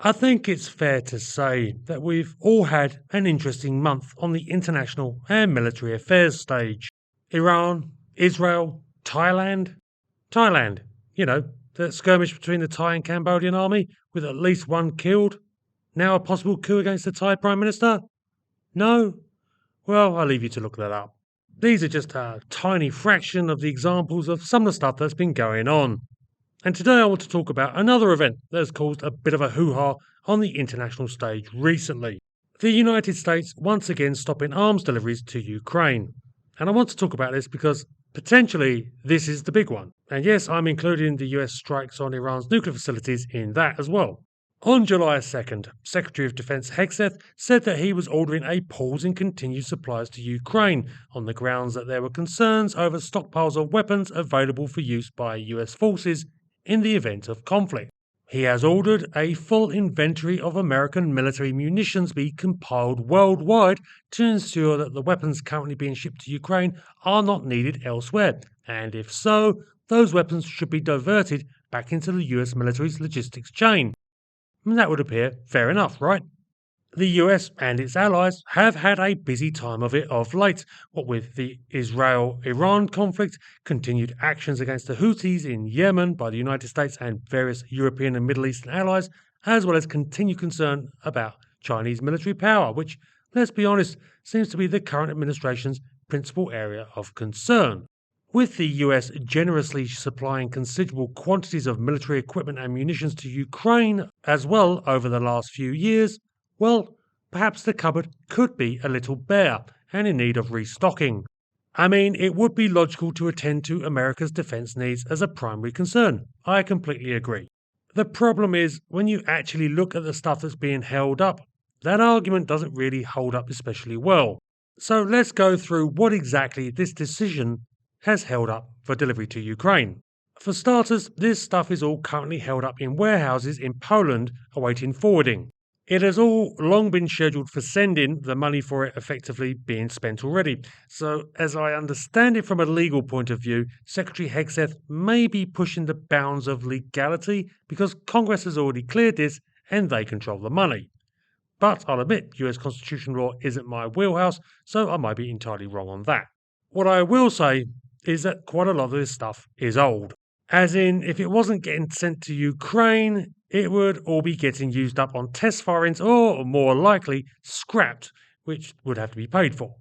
I think it's fair to say that we've all had an interesting month on the international and military affairs stage. Iran, Israel, Thailand. Thailand, you know, the skirmish between the Thai and Cambodian army with at least one killed. Now a possible coup against the Thai Prime Minister? No? Well, I'll leave you to look that up. These are just a tiny fraction of the examples of some of the stuff that's been going on. And today I want to talk about another event that has caused a bit of a hoo-ha on the international stage recently. The United States once again stopping arms deliveries to Ukraine. And I want to talk about this because potentially this is the big one. And yes, I'm including the US strikes on Iran's nuclear facilities in that as well. On July 2nd, Secretary of Defense Hegseth said that he was ordering a pause in continued supplies to Ukraine on the grounds that there were concerns over stockpiles of weapons available for use by US forces in the event of conflict. He has ordered a full inventory of American military munitions be compiled worldwide to ensure that the weapons currently being shipped to Ukraine are not needed elsewhere, and if so, those weapons should be diverted back into the US military's logistics chain. That would appear fair enough, right? The US and its allies have had a busy time of it of late, what with the Israel-Iran conflict, continued actions against the Houthis in Yemen by the United States and various European and Middle Eastern allies, as well as continued concern about Chinese military power, which, let's be honest, seems to be the current administration's principal area of concern. With the US generously supplying considerable quantities of military equipment and munitions to Ukraine as well over the last few years, well, perhaps the cupboard could be a little bare and in need of restocking. I mean, it would be logical to attend to America's defense needs as a primary concern. I completely agree. The problem is, when you actually look at the stuff that's being held up, that argument doesn't really hold up especially well. So let's go through what exactly this decision has held up for delivery to Ukraine. For starters, this stuff is all currently held up in warehouses in Poland awaiting forwarding. It has all long been scheduled for sending, the money for it effectively being spent already. So, as I understand it from a legal point of view, Secretary Hegseth may be pushing the bounds of legality because Congress has already cleared this and they control the money. But I'll admit, US constitutional law isn't my wheelhouse, so I might be entirely wrong on that. What I will say is that quite a lot of this stuff is old. As in, if it wasn't getting sent to Ukraine, it would all be getting used up on test firings or, more likely, scrapped, which would have to be paid for.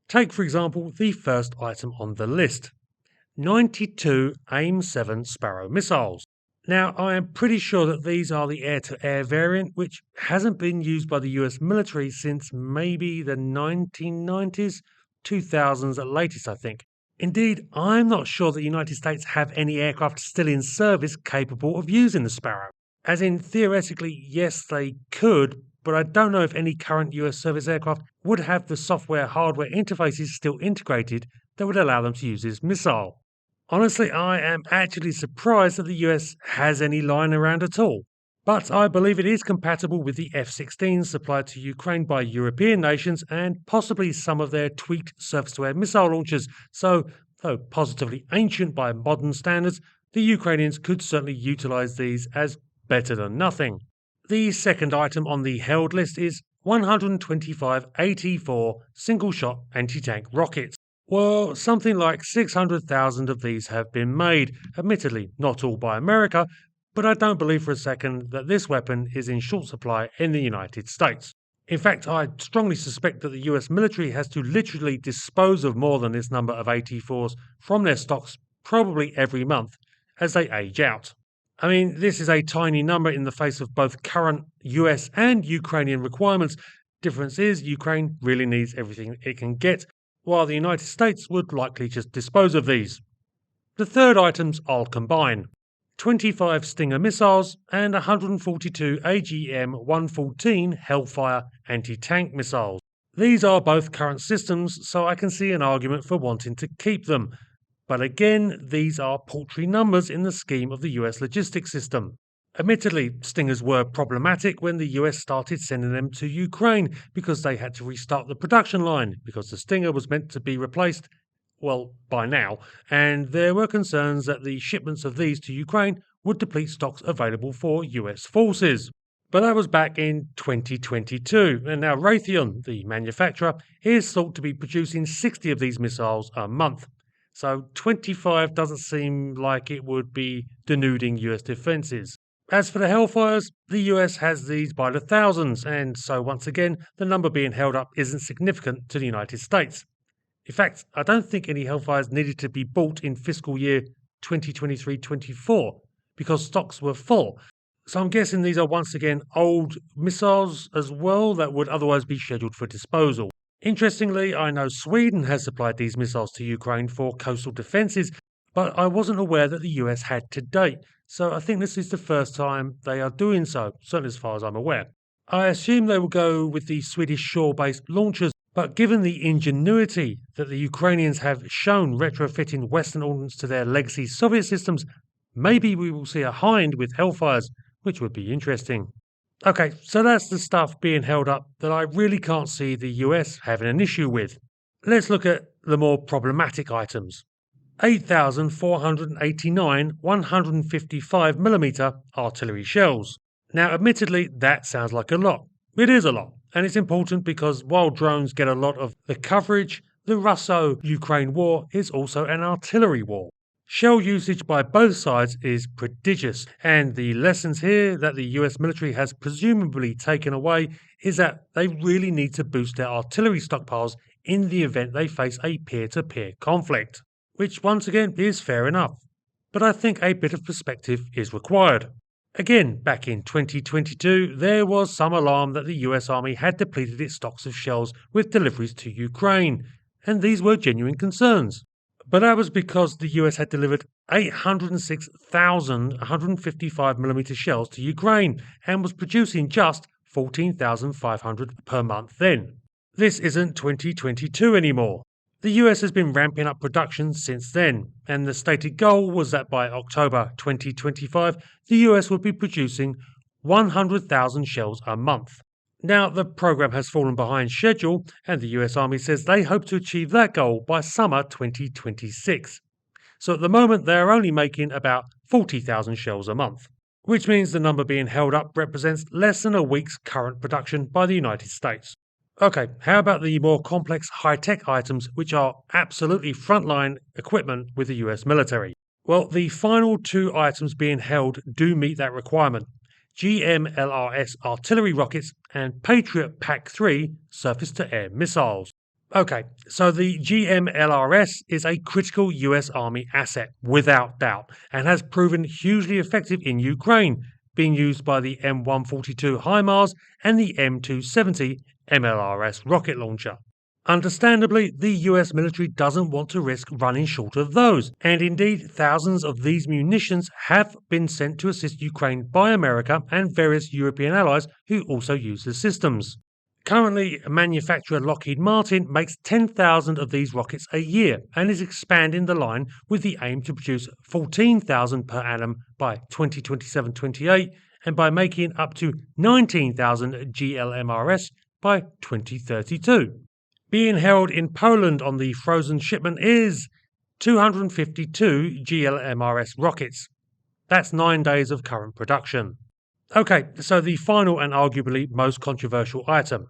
Take, for example, the first item on the list. 92 AIM-7 Sparrow missiles. Now, I am pretty sure that these are the air-to-air variant, which hasn't been used by the US military since maybe the 1990s, 2000s at latest, I think. Indeed, I'm not sure the United States have any aircraft still in service capable of using the Sparrow. As in, theoretically, yes, they could, but I don't know if any current US service aircraft would have the software-hardware interfaces still integrated that would allow them to use this missile. Honestly, I am actually surprised that the US has any lying around at all. But I believe it is compatible with the F-16s supplied to Ukraine by European nations and possibly some of their tweaked surface-to-air missile launchers, so, though positively ancient by modern standards, the Ukrainians could certainly utilise these as better than nothing. The second item on the held list is 125 AT-4 single-shot anti-tank rockets. Well, something like 600,000 of these have been made, admittedly not all by America, but I don't believe for a second that this weapon is in short supply in the United States. In fact, I strongly suspect that the US military has to literally dispose of more than this number of AT-4s from their stocks probably every month as they age out. I mean, this is a tiny number in the face of both current US and Ukrainian requirements. Difference is, Ukraine really needs everything it can get, while the United States would likely just dispose of these. The third items I'll combine. 25 Stinger missiles and 142 AGM-114 Hellfire anti-tank missiles. These are both current systems, so I can see an argument for wanting to keep them. But again, these are paltry numbers in the scheme of the US logistics system. Admittedly, Stingers were problematic when the US started sending them to Ukraine because they had to restart the production line because the Stinger was meant to be replaced, well, by now, and there were concerns that the shipments of these to Ukraine would deplete stocks available for US forces. But that was back in 2022, and now Raytheon, the manufacturer, is thought to be producing 60 of these missiles a month. So 25 doesn't seem like it would be denuding US defences. As for the Hellfires, the US has these by the thousands, and so once again, the number being held up isn't significant to the United States. In fact, I don't think any Hellfires needed to be bought in fiscal year 2023-24 because stocks were full. So I'm guessing these are once again old missiles as well that would otherwise be scheduled for disposal. Interestingly, I know Sweden has supplied these missiles to Ukraine for coastal defences, but I wasn't aware that the US had to date. So I think this is the first time they are doing so, certainly as far as I'm aware. I assume they will go with the Swedish shore-based launchers, but given the ingenuity that the Ukrainians have shown retrofitting Western ordnance to their legacy Soviet systems, maybe we will see a Hind with Hellfires, which would be interesting. Okay, so that's the stuff being held up that I really can't see the US having an issue with. Let's look at the more problematic items. 8,489 155mm artillery shells. Now, admittedly, that sounds like a lot. It is a lot, and it's important because while drones get a lot of the coverage, the Russo-Ukraine war is also an artillery war. Shell usage by both sides is prodigious, and the lessons here that the US military has presumably taken away is that they really need to boost their artillery stockpiles in the event they face a peer-to-peer conflict, which once again is fair enough. But I think a bit of perspective is required. Again, back in 2022, there was some alarm that the US Army had depleted its stocks of shells with deliveries to Ukraine, and these were genuine concerns. But that was because the US had delivered 806,000 155mm shells to Ukraine and was producing just 14,500 per month then. This isn't 2022 anymore. The US has been ramping up production since then, and the stated goal was that by October 2025, the US would be producing 100,000 shells a month. Now, the program has fallen behind schedule, and the US Army says they hope to achieve that goal by summer 2026. So at the moment, they are only making about 40,000 shells a month, which means the number being held up represents less than a week's current production by the United States. Okay, how about the more complex high-tech items which are absolutely frontline equipment with the US military? Well, the final two items being held do meet that requirement. GMLRS artillery rockets and Patriot PAC-3 surface-to-air missiles. Okay, so the GMLRS is a critical US Army asset, without doubt, and has proven hugely effective in Ukraine, being used by the M142 HIMARS and the M270 MLRS rocket launcher. Understandably, the US military doesn't want to risk running short of those, and indeed thousands of these munitions have been sent to assist Ukraine by America and various European allies who also use the systems. Currently, manufacturer Lockheed Martin makes 10,000 of these rockets a year and is expanding the line with the aim to produce 14,000 per annum by 2027-28 and by making up to 19,000 GLMRS by 2032. Being held in Poland on the frozen shipment is 252 GLMRS rockets. That's 9 days of current production. Okay, so the final and arguably most controversial item,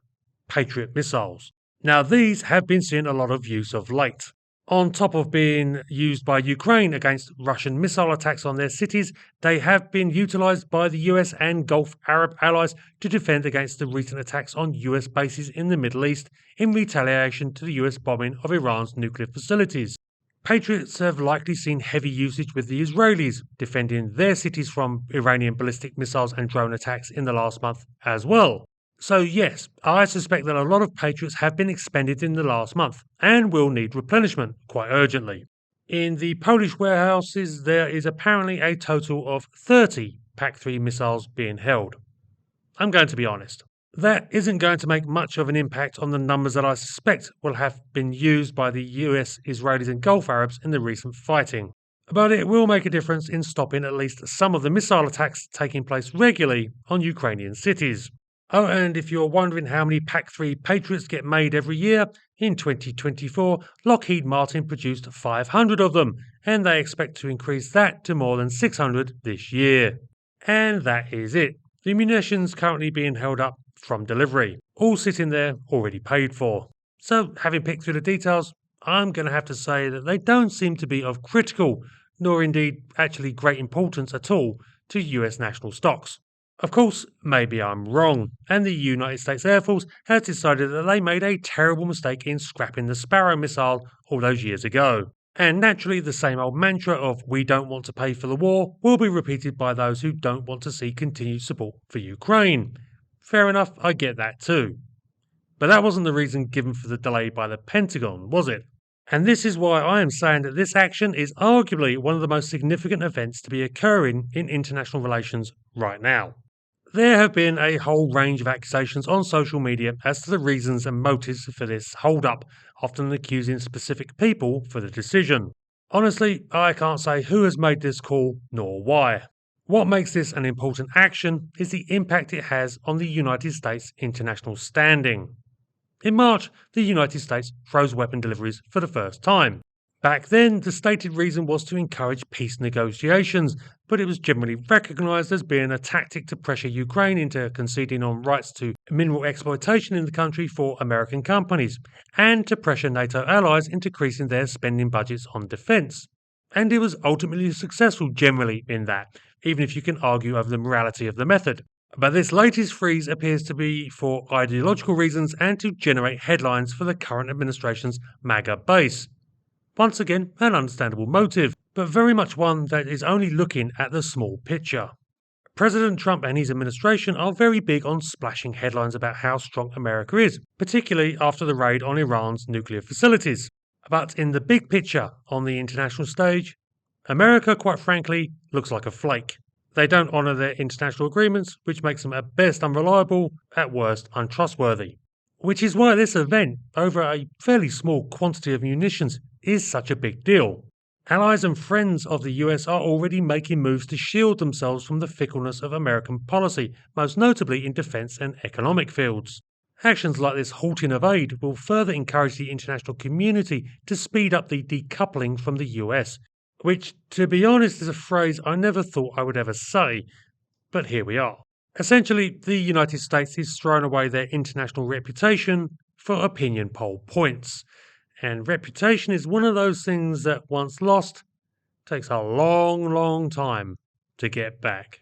Patriot missiles. Now these have been seeing a lot of use of late. On top of being used by Ukraine against Russian missile attacks on their cities, they have been utilised by the US and Gulf Arab allies to defend against the recent attacks on US bases in the Middle East in retaliation to the US bombing of Iran's nuclear facilities. Patriots have likely seen heavy usage with the Israelis, defending their cities from Iranian ballistic missiles and drone attacks in the last month as well. So yes, I suspect that a lot of Patriots have been expended in the last month and will need replenishment quite urgently. In the Polish warehouses, there is apparently a total of 30 PAC-3 missiles being held. I'm going to be honest. That isn't going to make much of an impact on the numbers that I suspect will have been used by the US, Israelis and Gulf Arabs in the recent fighting. But it will make a difference in stopping at least some of the missile attacks taking place regularly on Ukrainian cities. Oh, and if you're wondering how many PAC-3 Patriots get made every year, in 2024, Lockheed Martin produced 500 of them, and they expect to increase that to more than 600 this year. And that is it. the munitions currently being held up from delivery, all sitting there already paid for. So, having picked through the details, I'm going to have to say that they don't seem to be of critical, nor indeed actually great importance at all, to US national stocks. Of course, maybe I'm wrong, and the United States Air Force has decided that they made a terrible mistake in scrapping the Sparrow missile all those years ago. And naturally, the same old mantra of we don't want to pay for the war will be repeated by those who don't want to see continued support for Ukraine. Fair enough, I get that too. But that wasn't the reason given for the delay by the Pentagon, was it? And this is why I am saying that this action is arguably one of the most significant events to be occurring in international relations right now. There have been a whole range of accusations on social media as to the reasons and motives for this hold-up, often accusing specific people for the decision. Honestly, I can't say who has made this call nor why. What makes this an important action is the impact it has on the United States' international standing. In March, the United States froze weapon deliveries for the first time. Back then, the stated reason was to encourage peace negotiations, but it was generally recognised as being a tactic to pressure Ukraine into conceding on rights to mineral exploitation in the country for American companies, and to pressure NATO allies into increasing their spending budgets on defence. And it was ultimately successful generally in that, even if you can argue over the morality of the method. But this latest freeze appears to be for ideological reasons and to generate headlines for the current administration's MAGA base. Once again, an understandable motive, but very much one that is only looking at the small picture. President Trump and his administration are very big on splashing headlines about how strong America is, particularly after the raid on Iran's nuclear facilities. But in the big picture, on the international stage, America, quite frankly, looks like a flake. They don't honour their international agreements, which makes them at best unreliable, at worst untrustworthy. Which is why this event, over a fairly small quantity of munitions, is such a big deal. Allies and friends of the US are already making moves to shield themselves from the fickleness of American policy, most notably in defence and economic fields. Actions like this halting of aid will further encourage the international community to speed up the decoupling from the US, which, to be honest, is a phrase I never thought I would ever say, but here we are. Essentially, the United States is throwing away their international reputation for opinion poll points. And reputation is one of those things that, once lost, takes a long, long time to get back.